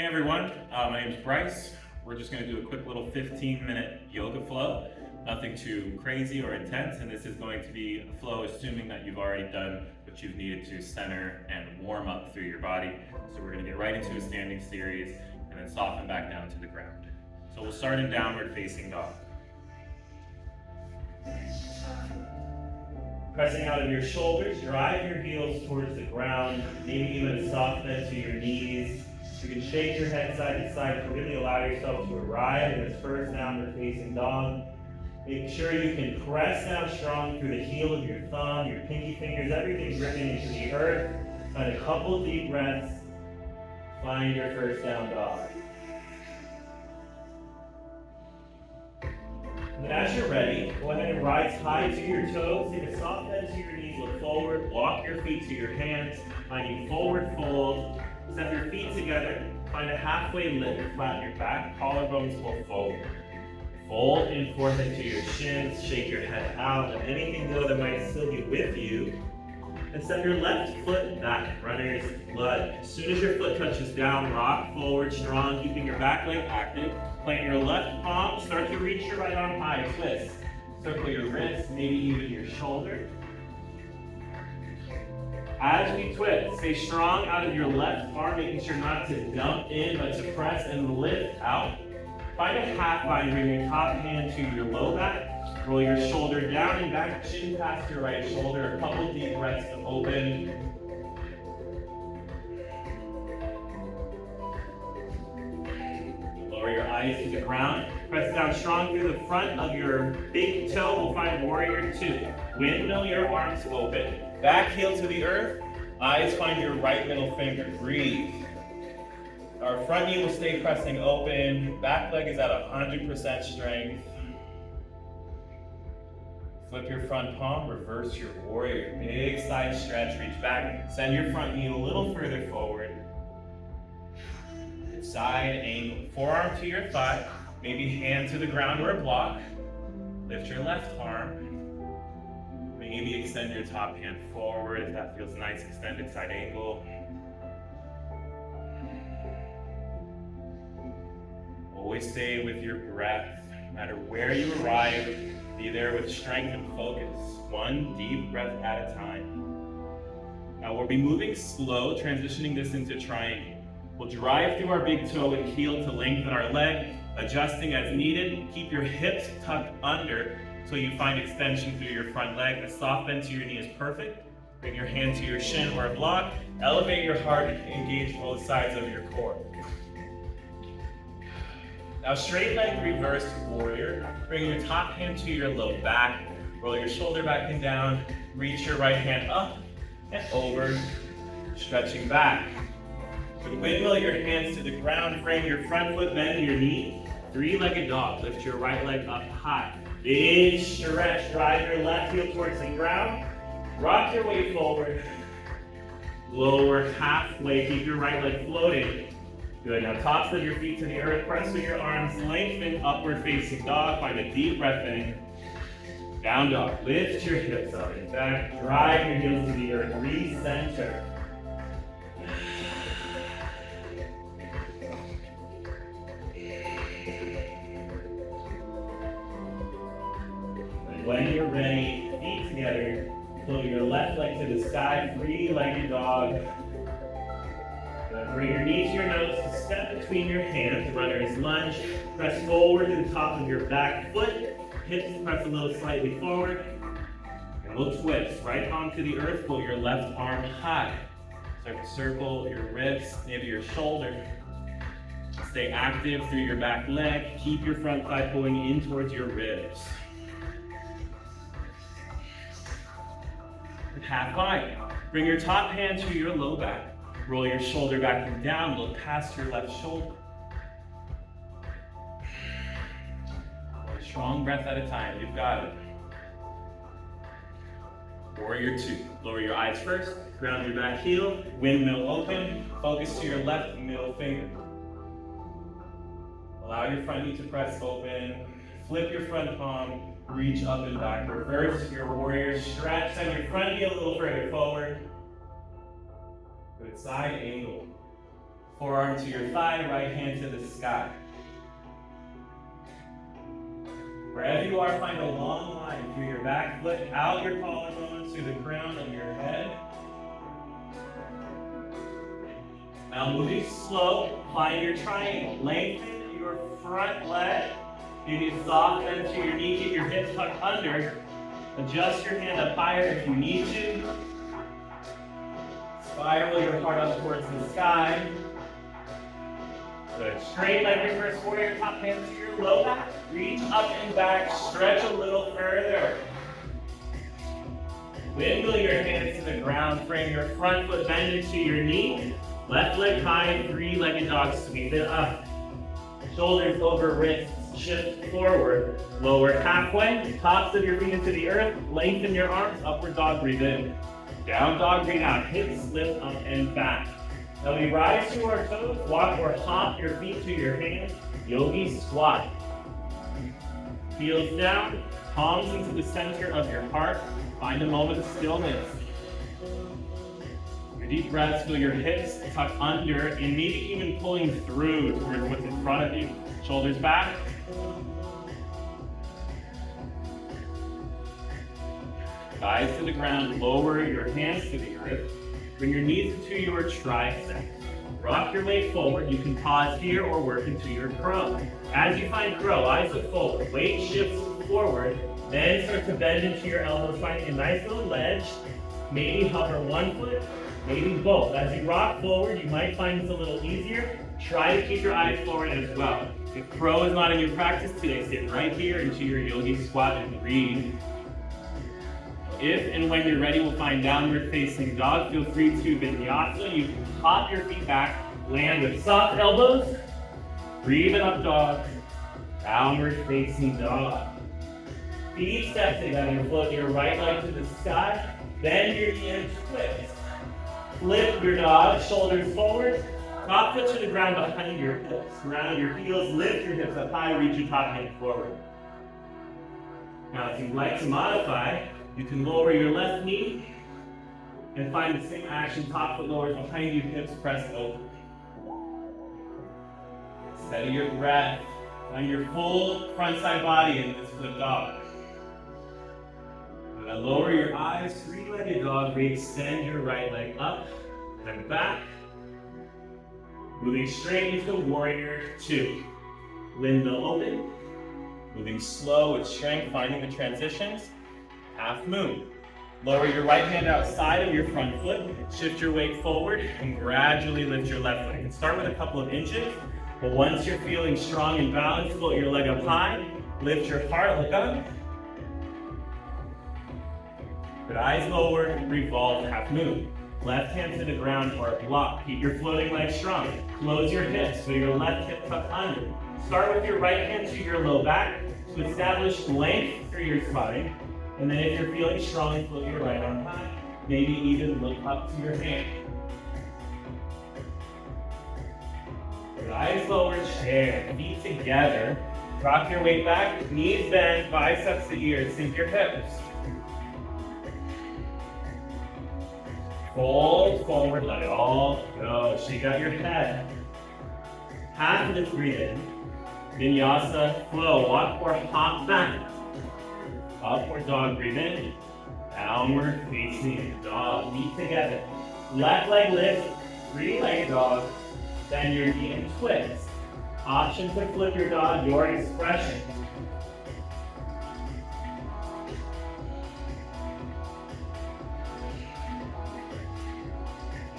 Hey everyone, my name is Bryce. We're just going to do a quick little 15-minute yoga flow. Nothing too crazy or intense, and this is going to be a flow assuming that you've already done what you've needed to center and warm up through your body. So we're going to get right into a standing series and then soften back down to the ground. So we'll start in downward facing dog. Pressing out of your shoulders, drive your heels towards the ground, maybe even a soft bend to your knees. You can shake your head side to side to really allow yourself to arrive in this first downward facing dog. Make sure you can press down strong through the heel of your thumb, your pinky fingers, everything gripping into the earth. And a couple deep breaths. Find your first down dog. And then as you're ready, go ahead and rise high to your toes. Take a soft bend to your knees, look forward. Walk your feet to your hands. Finding forward fold. Step your feet together, find a halfway lift, flatten your back, collarbones pull forward. Fold in forehead to your shins, shake your head out, and anything though that might still be with you. And step your left foot back, runner's lunge. As soon as your foot touches down, rock forward strong, keeping your back leg active. Plant your left palm, start to reach your right arm high, twist. Circle your wrist, maybe even your shoulder. As we twist, stay strong out of your left arm, making sure not to dump in, but to press and lift out. Find a half bind, bring your top hand to your low back. Roll your shoulder down and back, chin past your right shoulder. A couple deep breaths to open. Lower your eyes to the ground. Press down strong through the front of your big toe. We'll find warrior two. Windmill your arms open. Back heel to the earth, eyes find your right middle finger, breathe. Our front knee will stay pressing open, back leg is at 100% strength. Flip your front palm, reverse your warrior, big side stretch, reach back, send your front knee a little further forward. Side angle, forearm to your thigh, maybe hand to the ground or a block. Lift your left arm. Maybe extend your top hand forward if that feels nice, extended side angle. Always stay with your breath. No matter where you arrive, be there with strength and focus. One deep breath at a time. Now we'll be moving slow, transitioning this into triangle. We'll drive through our big toe and heel to lengthen our leg, adjusting as needed. Keep your hips tucked under, so you find extension through your front leg. A soft bend to your knee is perfect. Bring your hand to your shin or a block. Elevate your heart and engage both sides of your core. Now straight leg reverse warrior. Bring your top hand to your low back. Roll your shoulder back and down. Reach your right hand up and over. Stretching back. Windmill your hands to the ground. Frame your front foot, bend your knee. Three-legged dog. Lift your right leg up high. Big stretch, drive your left heel towards the ground. Rock your way forward. Lower halfway, keep your right leg floating. Good, now tops of your feet to the earth, press with your arms, lengthen upward facing dog. Find a deep breath in. Down dog, lift your hips up and back. Drive your heels to the earth, recenter. When you're ready, feet together, pull your left leg to the sky, three-legged dog. Bring your knee to your nose, step between your hands, runner's lunge. Press forward to the top of your back foot, hips press a little slightly forward. And we'll twist, right palm to the earth, pull your left arm high. Start to circle your ribs, maybe your shoulder. Stay active through your back leg, keep your front thigh pulling in towards your ribs. Half bind. Bring your top hand to your low back. Roll your shoulder back and down, look past your left shoulder. One strong breath at a time, you've got it. Warrior two. Lower your eyes first, ground your back heel, windmill open, focus to your left middle finger. Allow your front knee to press open, flip your front palm, reach up and back, reverse your warrior stretch, send your front knee a little further forward. Good side angle. Forearm to your thigh, right hand to the sky. Wherever you are, find a long line through your back foot, out your collarbone to the crown of your head. Now moving slow, find your triangle. Lengthen your front leg. Maybe soft bend to your knee, keep your hips tucked under. Adjust your hand up higher if you need to. Spiral your heart up towards the sky. Good. Straight leg reverse warrior, top hand to your low back. Reach up and back, stretch a little further. Wiggle your hands to the ground, frame your front foot, bend into your knee. Left leg high, three-legged dog, sweep it up. Shoulders over wrists, shift forward. Lower halfway, tops of your feet into the earth, lengthen your arms, upward dog, breathe in. Down dog, breathe out, hips lift up and back. Now we rise to our toes, walk or hop your feet to your hands, yogi squat. Heels down, palms into the center of your heart. Find a moment of stillness. Your deep breaths, feel your hips tuck under and maybe even pulling through towards what's in front of you. Shoulders back. Eyes to the ground, lower your hands to the earth. Bring your knees into your triceps. Rock your way forward. You can pause here or work into your crow. As you find crow, eyes look forward. Weight shifts forward. Then start to bend into your elbows, finding a nice little ledge. Maybe hover one foot, maybe both. As you rock forward, you might find this a little easier. Try to keep your eyes forward as well. If crow is not in your practice today, sit right here into your yogi squat and breathe. If and when you're ready, we'll find downward facing dog. Feel free to vinyasa. You can hop your feet back, land with soft elbows. Breathe it up, dog. Downward facing dog. Feet step together. Float your right leg to the sky. Bend your knee and twist. Flip your dog, shoulders forward. Top foot to the ground behind your hips. Round your heels, lift your hips up high, reach your top hand forward. Now if you'd like to modify, you can lower your left knee and find the same action, top foot lowers behind you, hips pressed open. Steady your breath. Find your full front side body in this flip dog. Now lower your eyes, three-legged dog, re-extend your right leg up and back. Moving straight into warrior two. Windmill open. Moving slow with strength, finding the transitions. Half moon. Lower your right hand outside of your front foot, shift your weight forward, and gradually lift your left leg. You can start with a couple of inches, but once you're feeling strong and balanced, float your leg up high, lift your heart, look up. Good, eyes lowered, revolve, half moon. Left hand to the ground or block. Keep your floating leg strong. Close your hips so your left hip tucked under. Start with your right hand to your low back to establish length through your spine. And then if you're feeling strong, float your right arm high. Maybe even look up to your hand. Eyes lowered, chair, feet together. Rock your weight back, knees bend, biceps to ears, sink your hips. Fold forward, let it all go. Shake out your head. Half lift, breathe in. Vinyasa, flow, walk or hop back. Upward dog, breathe in. Downward facing dog, feet together. Left leg lift, three-legged dog. Bend your knee and twist. Option to flip your dog, your expression.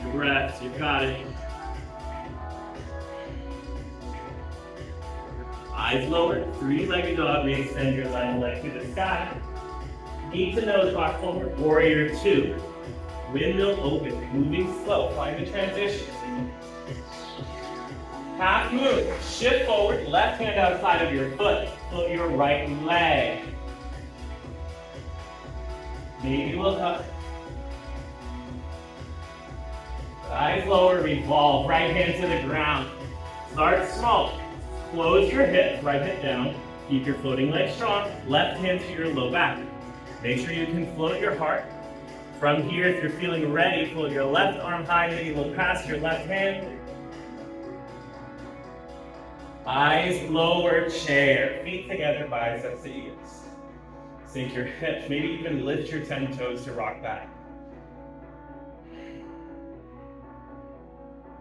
Your breaths, you've got it. Eyes lowered, three-legged dog, re-extend your left leg to the sky. Knee to nose, rock forward, warrior two. Windmill open, moving slow, find the transition. Half moon, shift forward, left hand outside of your foot, float your right leg. Maybe look up. Eyes lower, revolve, right hand to the ground. Start small. Close your hips, right hip down. Keep your floating leg strong. Left hand to your low back. Make sure you can float your heart. From here, if you're feeling ready, float your left arm high, maybe look past your left hand. Eyes lower, chair. Feet together, biceps to ears. Sink your hips, maybe even lift your 10 toes to rock back.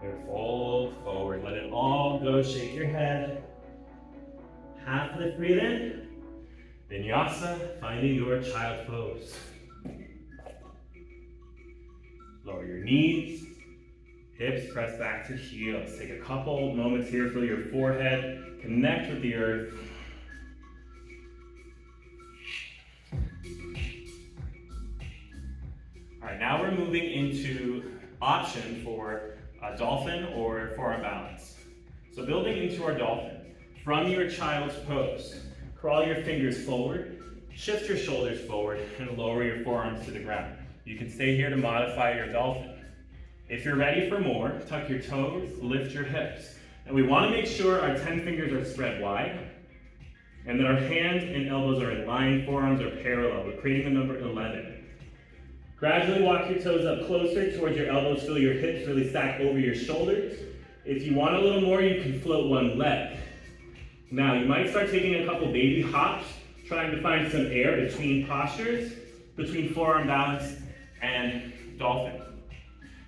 Good, fold forward, let it all go, shake your head. Half lift, breathe in. Vinyasa, finding your child's pose. Lower your knees, hips press back to heels. Take a couple moments here, feel your forehead, connect with the earth. All right, now we're moving into option for a dolphin or forearm balance. So building into our dolphin, from your child's pose, crawl your fingers forward, shift your shoulders forward, and lower your forearms to the ground. You can stay here to modify your dolphin. If you're ready for more, tuck your toes, lift your hips. And we want to make sure our 10 fingers are spread wide, and that our hands and elbows are in line, forearms are parallel. We're creating the number 11. Gradually walk your toes up closer towards your elbows, feel your hips really stack over your shoulders. If you want a little more, you can float one leg. Now, you might start taking a couple baby hops, trying to find some air between postures, between forearm balance and dolphin.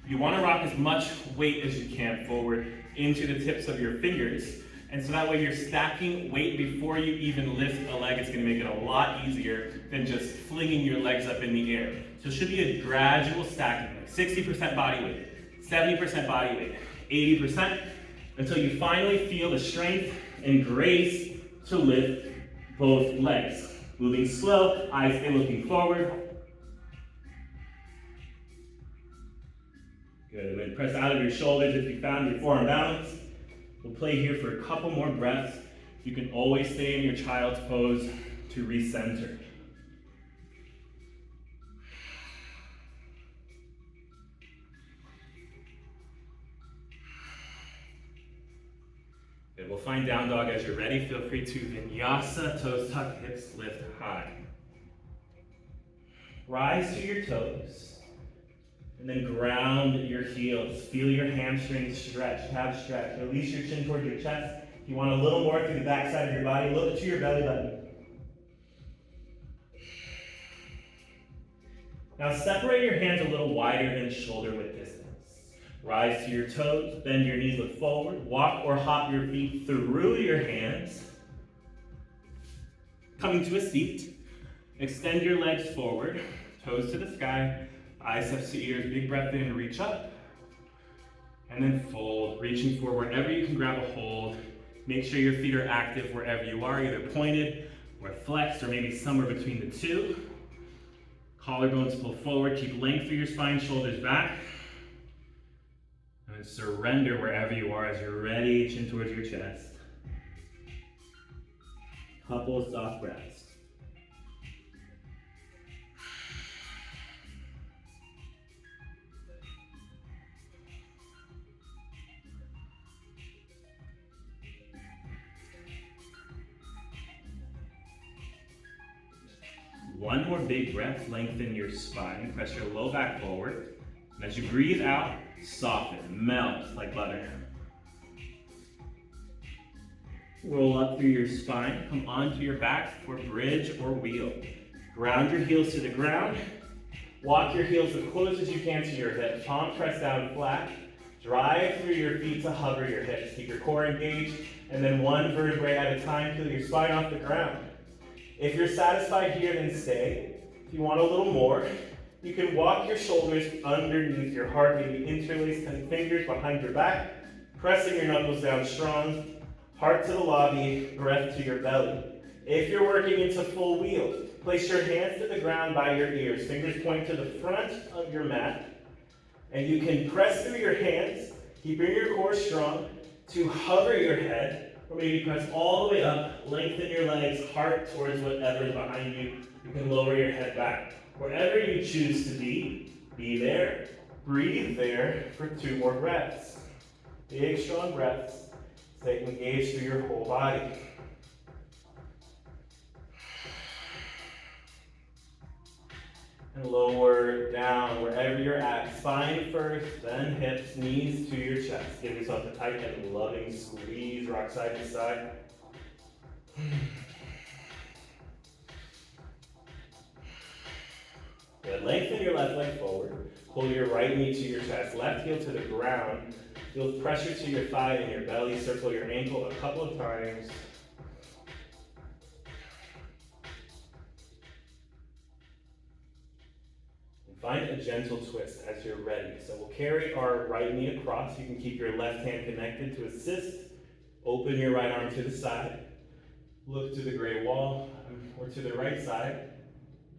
You want to rock as much weight as you can forward into the tips of your fingers, and so that way you're stacking weight before you even lift a leg. It's going to make it a lot easier than just flinging your legs up in the air. So it should be a gradual stacking, like 60% body weight, 70% body weight, 80%, until you finally feel the strength and grace to lift both legs. Moving slow, eyes stay looking forward. Good, and then press out of your shoulders if you found your forearm balance. We'll play here for a couple more breaths. You can always stay in your child's pose to recenter. Good, we'll find down dog as you're ready. Feel free to vinyasa, toes tuck, hips lift high. Rise to your toes. And then ground your heels. Feel your hamstrings stretch. Have stretch. Release your chin toward your chest. If you want a little more through the back side of your body, look to your belly button. Now separate your hands a little wider than shoulder width distance. Rise to your toes, bend your knees, look forward. Walk or hop your feet through your hands. Coming to a seat. Extend your legs forward, toes to the sky. Biceps to ears, big breath in, reach up. And then fold, reaching for wherever you can grab a hold. Make sure your feet are active wherever you are, either pointed or flexed or maybe somewhere between the two. Collarbones pull forward, keep length through your spine, shoulders back. And then surrender wherever you are as you're ready, chin towards your chest. Couple of soft breaths. One more big breath, lengthen your spine, press your low back forward. And as you breathe out, soften, melt like butter. Roll up through your spine, come onto your back for bridge or wheel. Ground your heels to the ground. Walk your heels as close as you can to your hips. Palm pressed down flat. Drive through your feet to hover your hips. Keep your core engaged, and then one vertebrae at a time, peel your spine off the ground. If you're satisfied here, then stay. If you want a little more, you can walk your shoulders underneath your heart, maybe interlace 10 fingers behind your back, pressing your knuckles down strong, heart to the lobby, breath to your belly. If you're working into full wheel, place your hands to the ground by your ears. Fingers point to the front of your mat, and you can press through your hands, keeping your core strong, to hover your head. Or maybe press all the way up, lengthen your legs, heart towards whatever is behind you. You can lower your head back. Wherever you choose to be there, breathe there for 2 more breaths. Big, strong breaths. Stay engaged through your whole body. and lower down wherever you're at. Spine first, then hips, knees to your chest. Give yourself a tight and loving squeeze. Rock side to side. Good. Lengthen your left leg forward. Pull your right knee to your chest. Left heel to the ground. Feel pressure to your thigh and your belly. Circle your ankle a couple of times. And find a gentle twist as you're ready. So we'll carry our right knee across. You can keep your left hand connected to assist. Open your right arm to the side. Look to the gray wall or to the right side.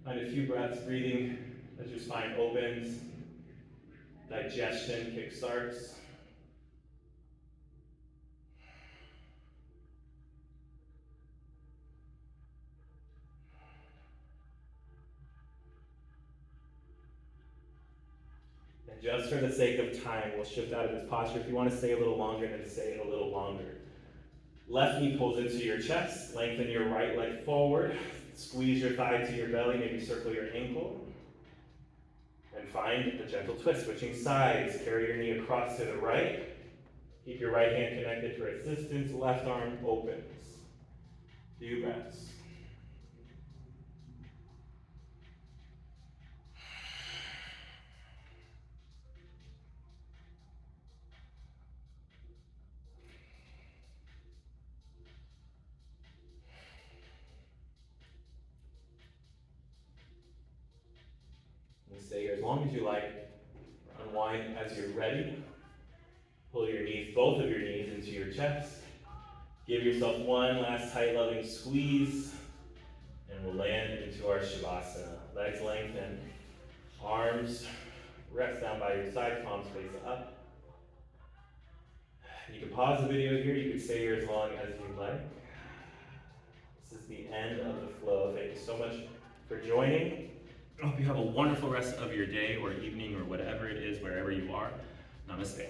Find a few breaths, breathing as your spine opens. Digestion kickstarts. And just for the sake of time, we'll shift out of this posture. If you want to stay a little longer, then stay a little longer. Left knee pulls into your chest. Lengthen your right leg forward. Squeeze your thigh to your belly. Maybe circle your ankle. And find a gentle twist. Switching sides. Carry your knee across to the right. Keep your right hand connected for assistance. Left arm opens. Few breaths. And stay here as long as you like. Unwind as you're ready. Pull your knees, both of your knees, into your chest. Give yourself one last tight, loving squeeze. And we'll land into our Shavasana. Legs lengthen. Arms rest down by your side, palms face up. You can pause the video here. You can stay here as long as you like. This is the end of the flow. Thank you so much for joining. I hope you have a wonderful rest of your day or evening or whatever it is, wherever you are. Namaste.